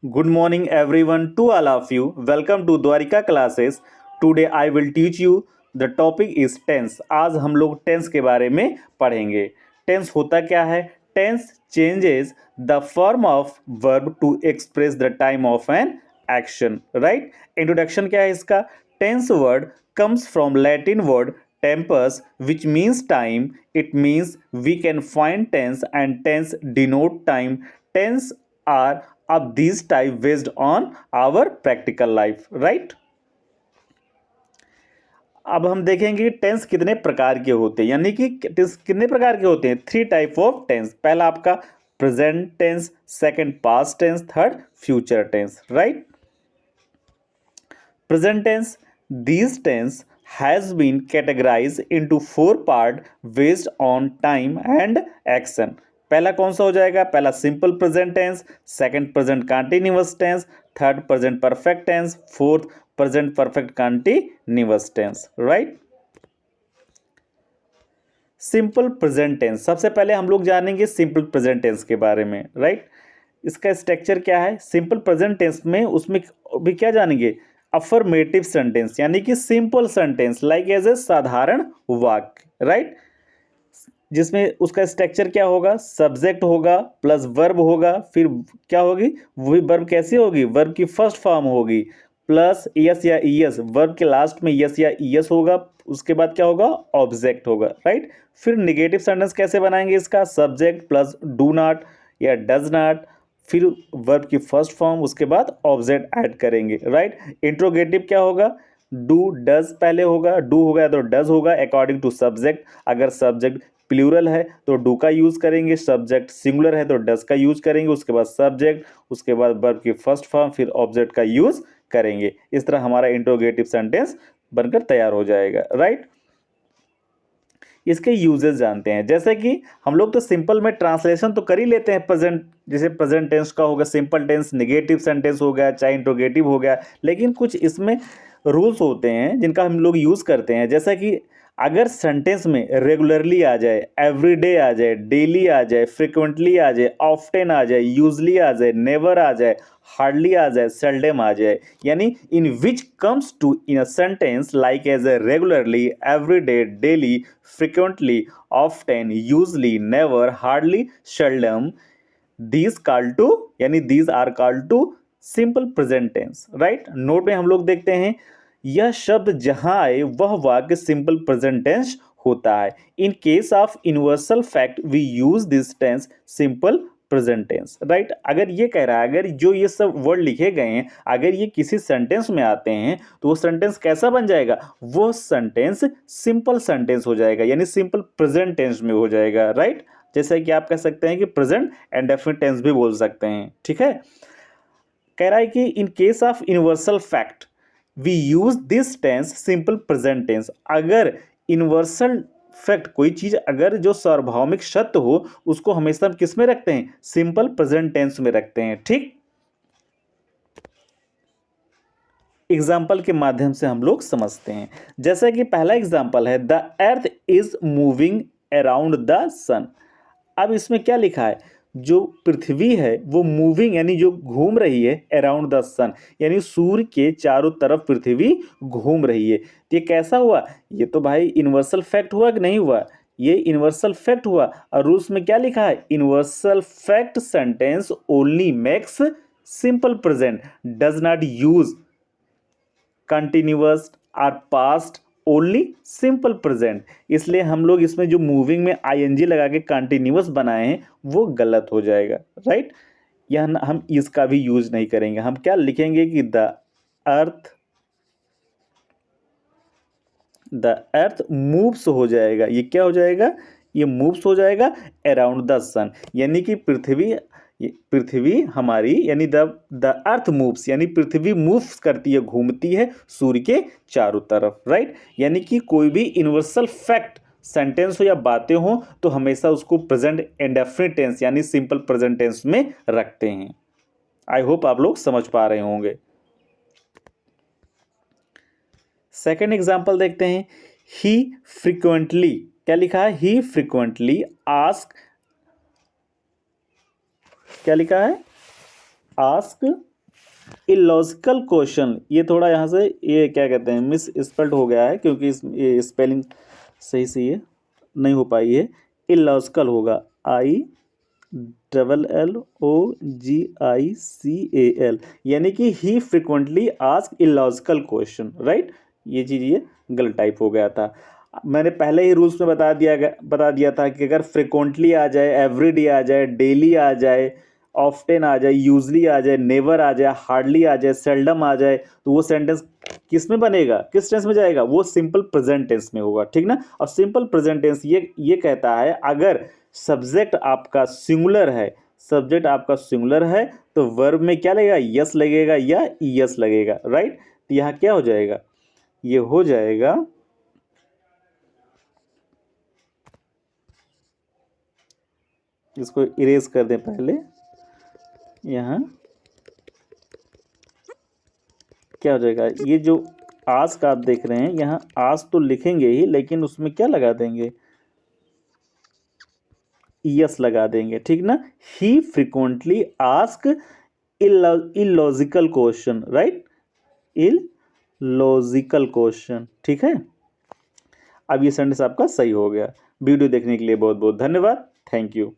Good morning, everyone, to all of you. Welcome to Dwarika classes. Today I will teach you the topic is tense. आज हम लोग tense के बारे में पढ़ेंगे. टेंस होता क्या है? Tense changes the form of verb to express the time of an action. Right? Introduction क्या है इसका? Tense word comes from Latin word tempus, which means time. It means we can find tense, and tense denote time. Tense are of these type based on our practical life, right? अब हम देखेंगे कि tense कितने प्रकार के होते हैं, यानी कि टेंस कितने प्रकार के होते हैं. 3 टाइप ऑफ टेंस. पहला आपका present tense, second past tense, third future tense. Right? Present tense, these tense has been categorized into 4 part based on time and action. पहला कौन सा हो जाएगा? पहला simple present tense, second present continuous tense, third present perfect tense, fourth present perfect continuous tense. Right? Simple present tense, सबसे पहले हम लोग जानेंगे सिंपल प्रेजेंट टेंस के बारे में. राइट? इसका स्ट्रक्चर क्या है? सिंपल प्रेजेंट टेंस में उसमें भी क्या जानेंगे? अफर्मेटिव सेंटेंस, यानी कि simple sentence like as a साधारण वाक्य. राइट? जिसमें उसका स्ट्रक्चर क्या होगा? सब्जेक्ट होगा प्लस वर्ब होगा, फिर क्या होगी? वही वर्ब कैसी होगी? वर्ब की फर्स्ट फॉर्म होगी प्लस यस या ईएस, वर्ब के लास्ट में यस या ईएस होगा. उसके बाद क्या होगा? ऑब्जेक्ट होगा. राइट? फिर निगेटिव सेंटेंस कैसे बनाएंगे इसका? सब्जेक्ट प्लस डू नॉट या डज नॉट, फिर वर्ब की फर्स्ट फॉर्म, उसके बाद ऑब्जेक्ट ऐड करेंगे. राइट? इंट्रोगेटिव क्या होगा? डू डज पहले होगा, डू होगा तो डज होगा अकॉर्डिंग टू सब्जेक्ट. अगर सब्जेक्ट प्लूरल है तो डू का यूज करेंगे, सब्जेक्ट सिंगुलर है तो डज का यूज करेंगे, उसके बाद सब्जेक्ट, उसके बाद वर्ब की फर्स्ट फॉर्म, फिर ऑब्जेक्ट का यूज करेंगे. इस तरह हमारा इंट्रोगेटिव सेंटेंस बनकर तैयार हो जाएगा. राइट? इसके यूजेस जानते हैं. जैसे कि हम लोग तो सिंपल में ट्रांसलेशन तो कर ही लेते हैं प्रेजेंट, जैसे प्रेजेंट टेंस का होगा सिंपल टेंस, नेगेटिव सेंटेंस हो गया, चाहे इंट्रोगेटिव हो गया. लेकिन कुछ इसमें रूल्स होते हैं जिनका हम लोग यूज करते हैं. जैसा कि अगर सेंटेंस में रेगुलरली आ जाए, एवरीडे आ जाए, डेली आ जाए, फ्रिक्वेंटली आ जाए, ऑफ्टेन आ जाए, यूजली आ जाए, नेवर आ जाए, हार्डली आ जाए, सेल्डम आ जाए, यानी in which comes to in a sentence like as a regularly, everyday, daily, frequently, often, usually, never, hardly, seldom, these called to, यानी these are called to simple present tense. Right? Note में हम लोग देखते हैं यह शब्द जहां आए वह वाक्य सिंपल प्रेजेंट टेंस होता है. In case of universal fact we use this tense simple present tense. Right? अगर ये कह रहा है, अगर जो ये सब वर्ड लिखे गए हैं अगर ये किसी सेंटेंस में आते हैं तो वो सेंटेंस कैसा बन जाएगा? वो सेंटेंस सिंपल सेंटेंस हो जाएगा, यानी सिंपल प्रेजेंट टेंस में हो जाएगा. राइट? जैसे कि आप कह सकते हैं कि प्रेजेंट इंडेफिनिट टेंस भी बोल सकते हैं. ठीक है? कह रहा है कि in case of universal fact we use this tense simple present tense. अगर यूनिवर्सल फैक्ट, कोई चीज अगर जो सार्वभौमिक सत्य हो, उसको हमेशा हम किस में रखते हैं? सिंपल प्रेजेंट टेंस में रखते हैं. ठीक? एग्जाम्पल के माध्यम से हम लोग समझते हैं. जैसा कि पहला एग्जाम्पल है, the earth is moving around the sun. अब इसमें क्या लिखा है? जो पृथ्वी है वो मूविंग, यानी जो घूम रही है, अराउंड द सन, यानी सूर्य के चारों तरफ पृथ्वी घूम रही है. तो ये कैसा हुआ? ये तो भाई यूनिवर्सल फैक्ट हुआ कि नहीं हुआ? ये यूनिवर्सल फैक्ट हुआ. और रूल्स में क्या लिखा है? Universal fact sentence only makes simple present, does not use continuous और पास्ट, ओनली सिंपल प्रेजेंट. इसलिए हम लोग इसमें जो मूविंग में आईएनजी लगा के कंटिन्यूअस बनाए हैं वो गलत हो जाएगा. राइट? यह हम इसका भी यूज नहीं करेंगे. हम क्या लिखेंगे कि द अर्थ मूव्स हो जाएगा. ये क्या हो जाएगा? ये मूव्स हो जाएगा अराउंड द सन, यानी कि पृथ्वी हमारी, यानी द अर्थ मूव्स, यानी पृथ्वी मूव्स करती है, घूमती है सूर्य के चारों तरफ. राइट? यानी कि कोई भी यूनिवर्सल फैक्ट सेंटेंस हो या बातें हो तो हमेशा उसको प्रेजेंट इंडेफिनिट टेंस यानी सिंपल प्रेजेंट टेंस में रखते हैं. आई होप आप लोग समझ पा रहे होंगे. सेकेंड एग्जाम्पल देखते हैं. ही फ्रिक्वेंटली, क्या लिखा है? ही फ्रिक्वेंटली आस्क, क्या लिखा है? आस्क इलॉजिकल क्वेश्चन, ये थोड़ा यहाँ से ये क्या कहते हैं मिस स्पेल्ड हो गया है, क्योंकि इस ये स्पेलिंग सही से ये नहीं हो पाई है। इलॉजिकल होगा ILLOGICAL, यानी कि he frequently ask illogical question, right. ये चीज़ ये गलत टाइप हो गया था। मैंने पहले ही रूल्स में बता दिया था कि अगर फ्रिक्वेंटली आ जाए, एवरीडे आ जाए, डेली आ जाए, ऑफ्टेन आ जाए, यूजली आ जाए, नेवर आ जाए, हार्डली आ जाए, सेल्डम आ जाए, तो वो सेंटेंस किस में बनेगा, किस टेंस में जाएगा, वो सिंपल प्रेजेंट टेंस में होगा, ठीक ना। और सिंपल प्रेजेंट टेंस ये कहता है अगर सब्जेक्ट आपका सिंगुलर है, सब्जेक्ट आपका सिंगुलर है तो वर्ब में क्या लगेगा, यस लगेगा या यस लगेगा, राइट। तो यहाँ क्या हो जाएगा, ये हो जाएगा इसको इरेज कर दें पहले। यहाँ क्या हो जाएगा, ये जो आस्क आप देख रहे हैं, यहाँ आस्क तो लिखेंगे ही, लेकिन उसमें क्या लगा देंगे, यस लगा देंगे, ठीक ना। He frequently ask illogical question, right, illogical question, ठीक है। अब ये सेंटेंस आपका सही हो गया। वीडियो देखने के लिए बहुत बहुत धन्यवाद। Thank you.